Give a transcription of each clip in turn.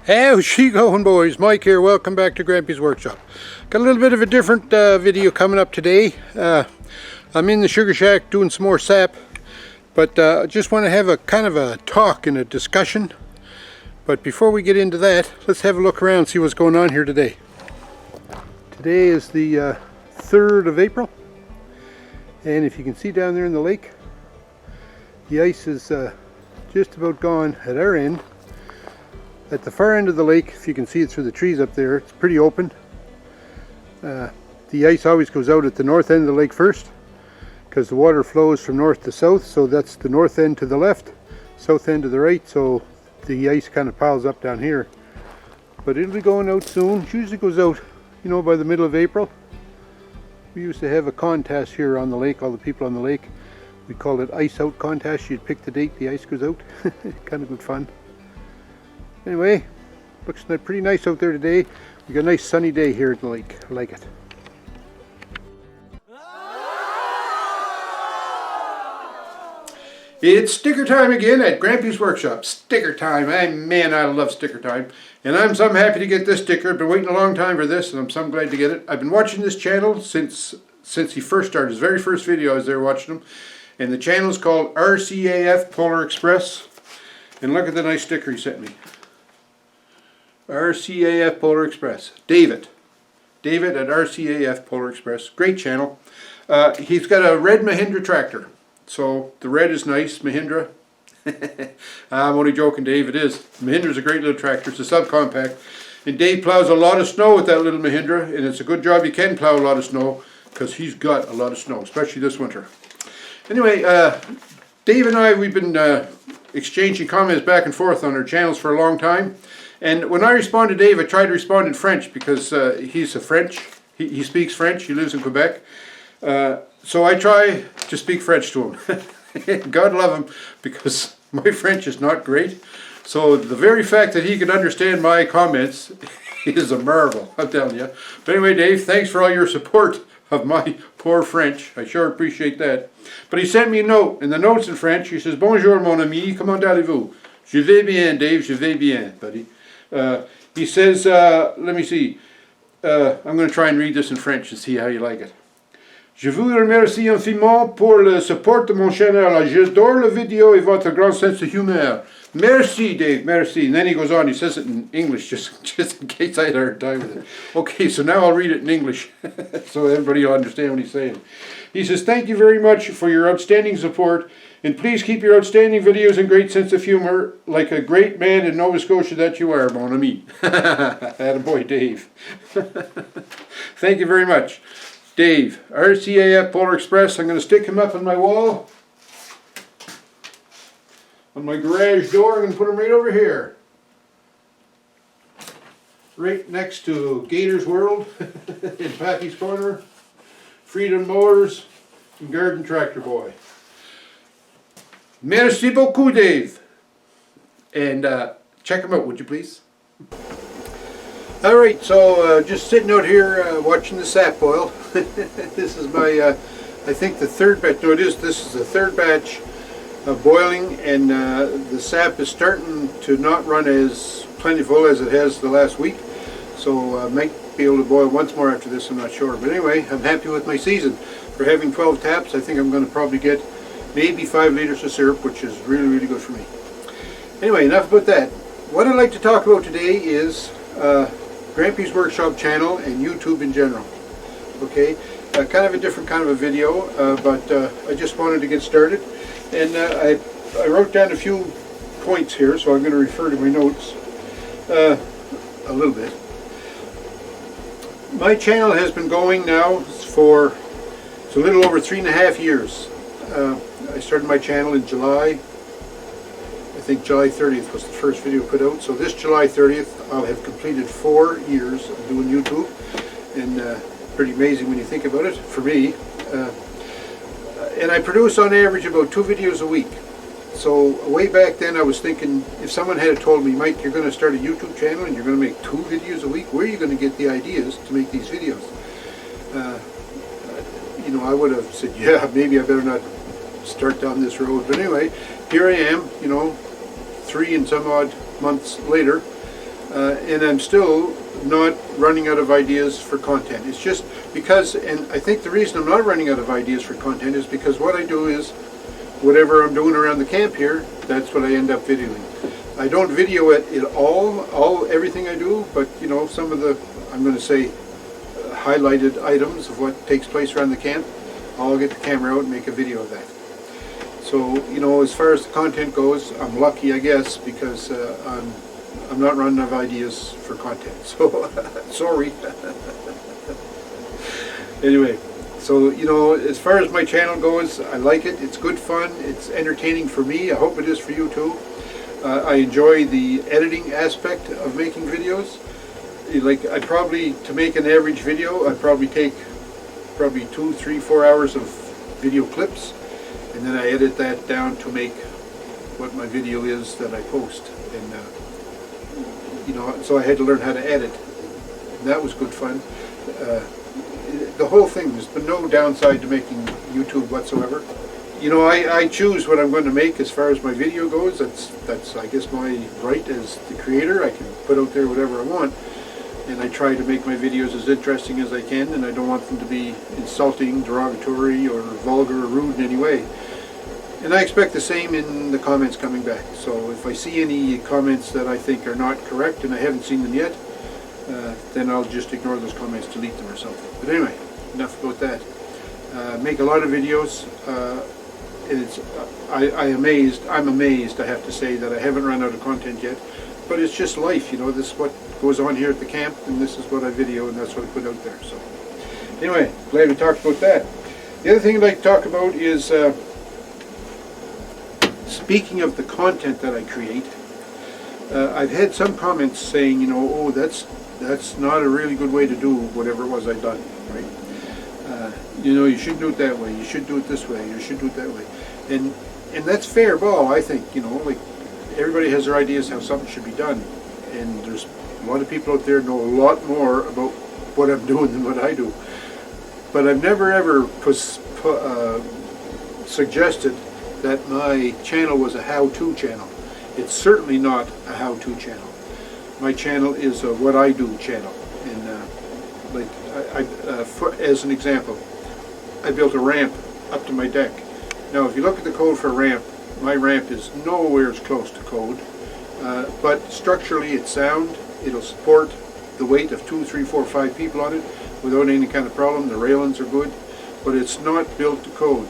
How's she going, boys? Mike here. Welcome back to Grampie's Workshop. Got a little bit of a different video coming up today. I'm in the sugar shack doing some more sap, but I just want to have a kind of a talk and a discussion. But before we get into that, let's have a look around and see what's going on here today. Today is the 3rd of April, and if you can see down there in the lake, the ice is just about gone at our end. At the far end of the lake, if you can see it through the trees up there, it's pretty open. The ice always goes out at the north end of the lake first, because the water flows from north to south, so that's the north end to the left, south end to the right, so the ice kind of piles up down here. But it'll be going out soon. It usually goes out, you know, by the middle of April. We used to have a contest here on the lake, all the people on the lake. We called it Ice Out Contest. You'd pick the date the ice goes out. Kind of good fun. Anyway, looks pretty nice out there today. We got a nice sunny day here at the lake. I like it. It's sticker time again at Grampie's Workshop. Sticker time. Man, I love sticker time. And I'm so happy to get this sticker. I've been waiting a long time for this, and I'm so glad to get it. I've been watching this channel since he first started. His very first video, I was there watching him. And the channel is called RCAF Polar Express. And look at the nice sticker he sent me. RCAF Polar Express. David at RCAF Polar Express. Great channel. He's got a red Mahindra tractor. So the red is nice, Mahindra. I'm only joking, Dave. It is. Mahindra's a great little tractor. It's a subcompact. And Dave plows a lot of snow with that little Mahindra. And it's a good job he can plow a lot of snow, because he's got a lot of snow, especially this winter. Anyway, Dave and I, we've been exchanging comments back and forth on our channels for a long time. And when I respond to Dave, I try to respond in French, because he's a French. He speaks French. He lives in Quebec. So I try to speak French to him. God love him, because my French is not great. So the very fact that he can understand my comments is a marvel, I'm telling you. But anyway, Dave, thanks for all your support of my poor French. I sure appreciate that. But he sent me a note, and the note's in French. He says, "Bonjour, mon ami. Comment allez-vous?" "Je vais bien, Dave. Je vais bien, buddy." He says, let me see. I'm going to try and read this in French and see how you like it. "Je vous remercie infiniment pour le support de mon channel. J'adore la vidéo et votre grand sens de humeur. Merci, Dave, merci." And then he goes on, he says it in English, just in case I had a hard time with it. Okay, so now I'll read it in English, so everybody will understand what he's saying. He says, "Thank you very much for your outstanding support, and please keep your outstanding videos and great sense of humor, like a great man in Nova Scotia that you are, mon ami." Attaboy, Dave. Thank you very much. Dave, RCAF Polar Express. I'm going to stick him up on my wall, on my garage door. I'm going to put him right over here, right next to Gator's World in Pappy's Corner, Freedom Mowers, and Garden Tractor Boy. Merci beaucoup, Dave. And check him out, would you please? Alright, so just sitting out here watching the sap boil. This is my, I think the third batch, no it is, this is the third batch of boiling, and the sap is starting to not run as plentiful as it has the last week. So I might be able to boil once more after this, I'm not sure. But anyway, I'm happy with my season. For having 12 taps, I think I'm going to probably get maybe 5 liters of syrup, which is really, really good for me. Anyway, enough about that. What I'd like to talk about today is Grampie's Workshop channel and YouTube in general. Okay, kind of a different kind of a video, but I just wanted to get started. And I wrote down a few points here, so I'm going to refer to my notes a little bit. My channel has been going now for a little over 3.5 years. I started my channel in July. I think July 30th was the first video put out. So this July 30th, I'll have completed 4 years of doing YouTube, and pretty amazing when you think about it, for me. And I produce on average about 2 videos a week. So way back then I was thinking, if someone had told me, "Mike, you're going to start a YouTube channel and you're going to make 2 videos a week, where are you going to get the ideas to make these videos?" You know, I would have said, yeah, maybe I better not start down this road. But anyway, here I am, you know, 3 and some odd months later, and I'm still not running out of ideas for content. It's just because, and I think the reason I'm not running out of ideas for content is because what I do is, whatever I'm doing around the camp here, that's what I end up videoing. I don't video it at all everything I do, but you know, some of the, I'm going to say, highlighted items of what takes place around the camp, I'll get the camera out and make a video of that. So, you know, as far as the content goes, I'm lucky, I guess, because I'm not running out of ideas for content. So, sorry. Anyway, so, you know, as far as my channel goes, I like it. It's good fun. It's entertaining for me. I hope it is for you too. I enjoy the editing aspect of making videos. Like, I'd probably, to make an average video, I'd probably take 2, 3, 4 hours of video clips, and then I edit that down to make what my video is that I post. And you know, so I had to learn how to edit. And that was good fun. The whole thing, there's been no downside to making YouTube whatsoever. You know, I choose what I'm going to make as far as my video goes. That's I guess my right as the creator. I can put out there whatever I want, and I try to make my videos as interesting as I can, and I don't want them to be insulting, derogatory, or vulgar or rude in any way. And I expect the same in the comments coming back. So if I see any comments that I think are not correct, and I haven't seen them yet, then I'll just ignore those comments, delete them or something. But anyway, enough about that. Make a lot of videos. I'm amazed, I have to say, that I haven't run out of content yet. But it's just life, you know. This is what goes on here at the camp, and this is what I video, and that's what I put out there. So anyway, glad we talked about that. The other thing I'd like to talk about is, speaking of the content that I create, I've had some comments saying, you know, oh, that's not a really good way to do whatever it was I'd done, right? You know, you shouldn't do it that way, you should do it this way, you should do it that way. And that's fair ball, I think. You know, like, everybody has their ideas how something should be done. And there's a lot of people out there know a lot more about what I'm doing than what I do. But I've never ever suggested that my channel was a how-to channel. It's certainly not a how-to channel. My channel is a what I do channel. And as an example, I built a ramp up to my deck. Now, if you look at the code for a ramp, my ramp is nowhere as close to code, but structurally it's sound. It'll support the weight of 2, 3, 4, 5 people on it without any kind of problem. The railings are good, but it's not built to code.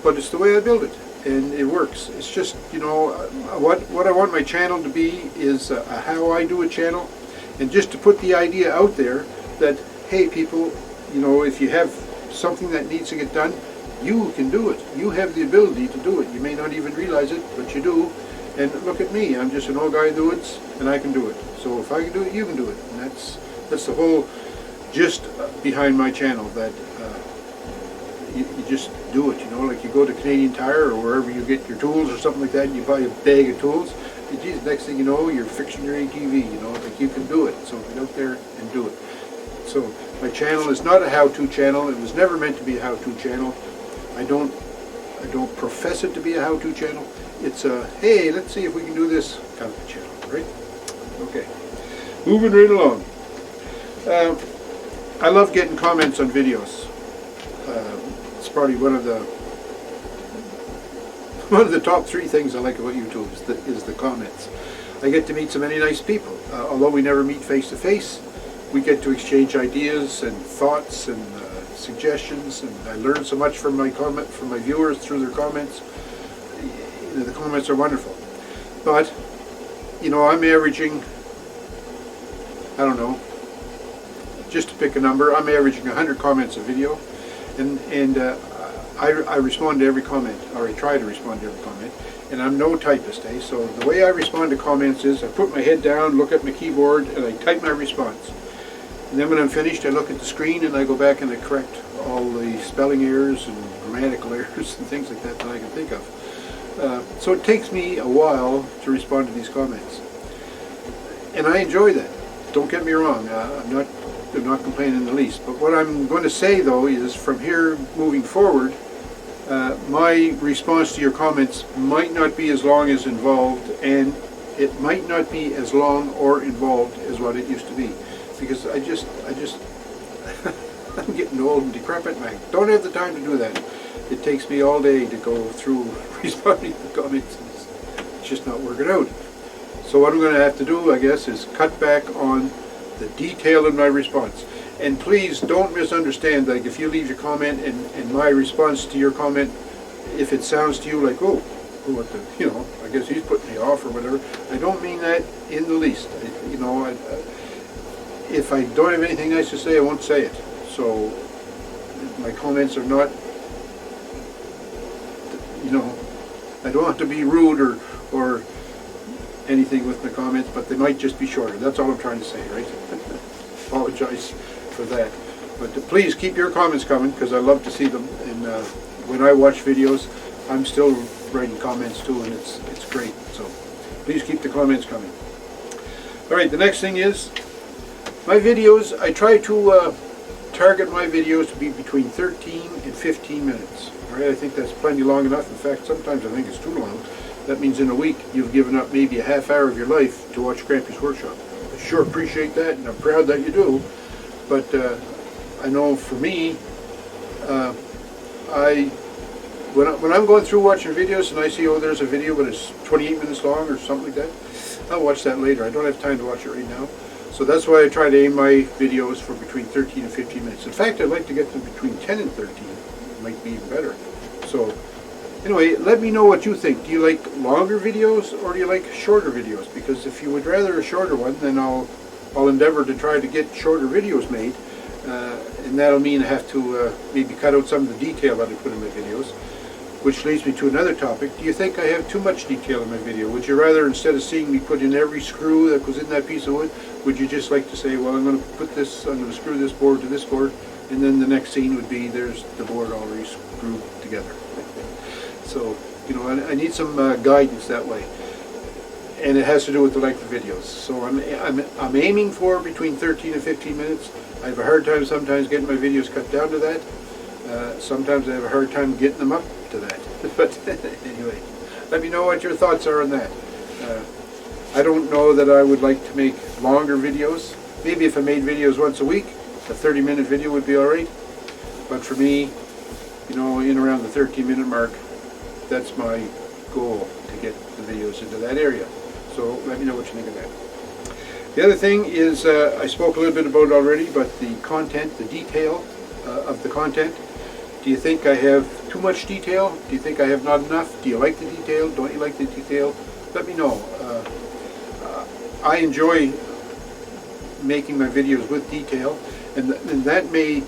But it's the way I build it, and it works. It's just, you know, what I want my channel to be is a how I do a channel, and just to put the idea out there that, hey people, you know, if you have something that needs to get done, you can do it. You have the ability to do it. You may not even realize it, but you do. And look at me, I'm just an old guy in the woods, and I can do it. So if I can do it, you can do it. And that's the whole gist behind my channel, that you just do it, you know, like you go to Canadian Tire or wherever you get your tools or something like that, and you buy a bag of tools, and geez, next thing you know, you're fixing your ATV, you know, like you can do it. So get out there and do it. So my channel is not a how-to channel. It was never meant to be a how-to channel. I don't profess it to be a how-to channel. It's a, hey, let's see if we can do this kind of a channel, right? Okay, moving right along. I love getting comments on videos. It's probably one of the top 3 things I like about YouTube is the comments. I get to meet so many nice people. Although we never meet face to face, we get to exchange ideas and thoughts and suggestions, and I learn so much from my viewers through their comments. The comments are wonderful. But, you know, I'm averaging, I don't know, just to pick a number, I'm averaging 100 comments a video, and I respond to every comment, or I try to respond to every comment, and I'm no typist, so the way I respond to comments is I put my head down, look at my keyboard, and I type my response. And then when I'm finished, I look at the screen and I go back and I correct all the spelling errors and grammatical errors and things like that I can think of. So it takes me a while to respond to these comments. And I enjoy that. Don't get me wrong, I'm not complaining in the least. But what I'm going to say, though, is from here moving forward, my response to your comments might not be as long as involved, and it might not be as long or involved as what it used to be, because I just I'm getting old and decrepit, and I don't have the time to do that. It takes me all day to go through responding to the comments. It's just not working out. So what I'm going to have to do, I guess, is cut back on the detail in my response. And please don't misunderstand, like if you leave your comment and my response to your comment, if it sounds to you like, oh, what the, you know, I guess he's putting me off or whatever, I don't mean that in the least. If I don't have anything nice to say, I won't say it. So my comments are not, you know, I don't want to be rude or anything with my comments, but they might just be shorter. That's all I'm trying to say, right? Apologize for that. But please keep your comments coming, because I love to see them. And when I watch videos, I'm still writing comments too, and it's great. So please keep the comments coming. All right, the next thing is my videos. I try to target my videos to be between 13 and 15 minutes. All right, I think that's plenty long enough. In fact, sometimes I think it's too long. That means in a week you've given up maybe a half hour of your life to watch Grampie's Workshop. I sure appreciate that, and I'm proud that you do. But I know for me, when I'm going through watching videos and I see, oh, there's a video but it's 28 minutes long or something like that, I'll watch that later. I don't have time to watch it right now. So that's why I try to aim my videos for between 13 and 15 minutes. In fact, I'd like to get them between 10 and 13. It might be even better. So anyway, let me know what you think. Do you like longer videos or do you like shorter videos? Because if you would rather a shorter one, then I'll endeavor to try to get shorter videos made. And that'll mean I have to maybe cut out some of the detail that I put in my videos. Which leads me to another topic. Do you think I have too much detail in my video? Would you rather, instead of seeing me put in every screw that goes in that piece of wood, would you just like to say, well, I'm going to screw this board to this board, and then the next scene would be there's the board already screwed together. So, you know, I need some guidance that way. And it has to do with the length of videos. So I'm aiming for between 13 and 15 minutes. I have a hard time sometimes getting my videos cut down to that. Sometimes I have a hard time getting them up to that. But anyway, let me know what your thoughts are on that. I don't know that I would like to make longer videos. Maybe if I made videos once a week, a 30-minute video would be alright. But for me, you know, in around the 13-minute mark, that's my goal, to get the videos into that area. So let me know what you think of that. The other thing is, I spoke a little bit about it already, but the content, the detail of the content. Do you think I have too much detail? Do you think I have not enough? Do you like the detail? Don't you like the detail? Let me know. I enjoy making my videos with detail, and that may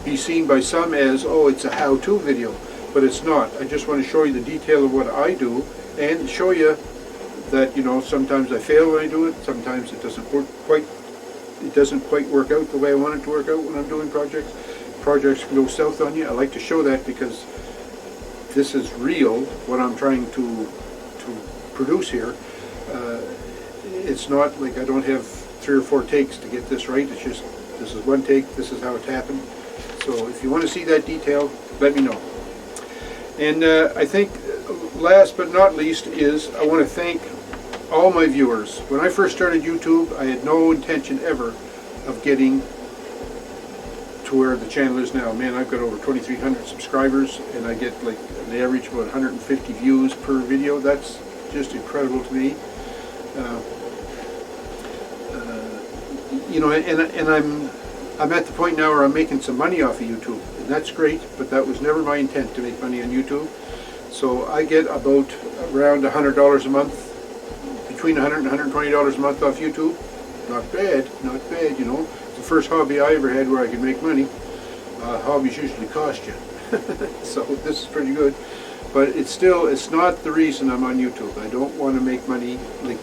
be seen by some as, oh, it's a how-to video, but it's not. I just want to show you the detail of what I do and show you that, you know, sometimes I fail when I do it, sometimes it doesn't quite work out the way I want it to work out when I'm doing projects. Projects can go south on you. I like to show that because this is real, what I'm trying to produce here. It's not like I don't have 3 or 4 takes to get this right. It's just, this is one take, this is how it happened. So if you want to see that detail, let me know. And I think last but not least is, I want to thank all my viewers. When I first started YouTube, I had no intention ever of getting to where the channel is now. Man, I've got over 2,300 subscribers, and I get like an average of about 150 views per video. That's just incredible to me. You know, and I'm at the point now where I'm making some money off of YouTube, and that's great, but that was never my intent, to make money on YouTube. So I get about around $100 a month, between $100 and $120 a month off YouTube. Not bad, not bad, you know. It's the first hobby I ever had where I could make money. Hobbies usually cost you. So this is pretty good. But it's not the reason I'm on YouTube. I don't want to make money, like,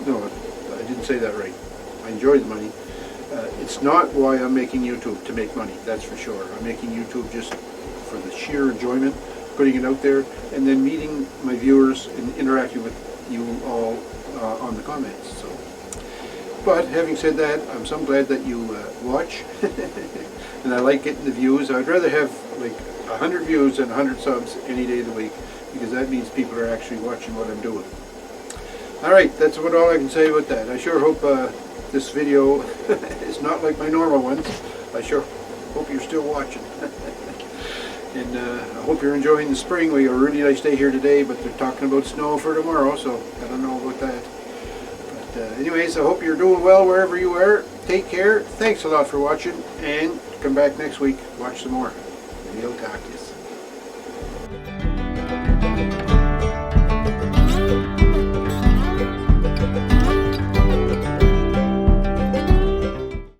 no, I didn't say that right. I enjoy the money. It's not why I'm making YouTube, to make money, that's for sure. I'm making YouTube just for the sheer enjoyment, putting it out there, and then meeting my viewers and interacting with you all on the comments. So, but having said that, I'm so glad that you watch, and I like getting the views. I'd rather have like 100 views than 100 subs any day of the week, because that means people are actually watching what I'm doing. Alright, that's about all I can say about that. I sure hope this video is not like my normal ones. I sure hope you're still watching. And I hope you're enjoying the spring. We have a really nice day here today, but they're talking about snow for tomorrow, so I don't know about that. But anyways, I hope you're doing well wherever you are. Take care. Thanks a lot for watching, and come back next week. Watch some more. Maybe I'll talk to you.